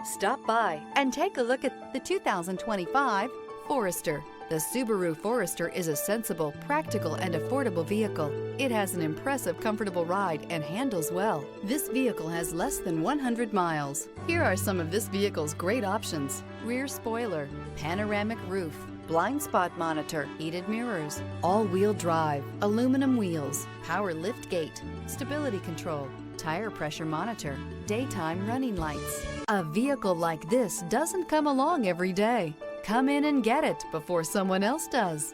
Stop by and take a look at the 2025 Forester. The Subaru Forester is a sensible, practical, and affordable vehicle. It has an impressive, comfortable ride and handles well. This vehicle has less than 100 miles. Here are some of this vehicle's great options: rear spoiler, panoramic roof, blind spot monitor, heated mirrors, all-wheel drive, aluminum wheels, power lift gate, stability control, tire pressure monitor, daytime running lights. A vehicle like this doesn't come along every day. Come in and get it before someone else does.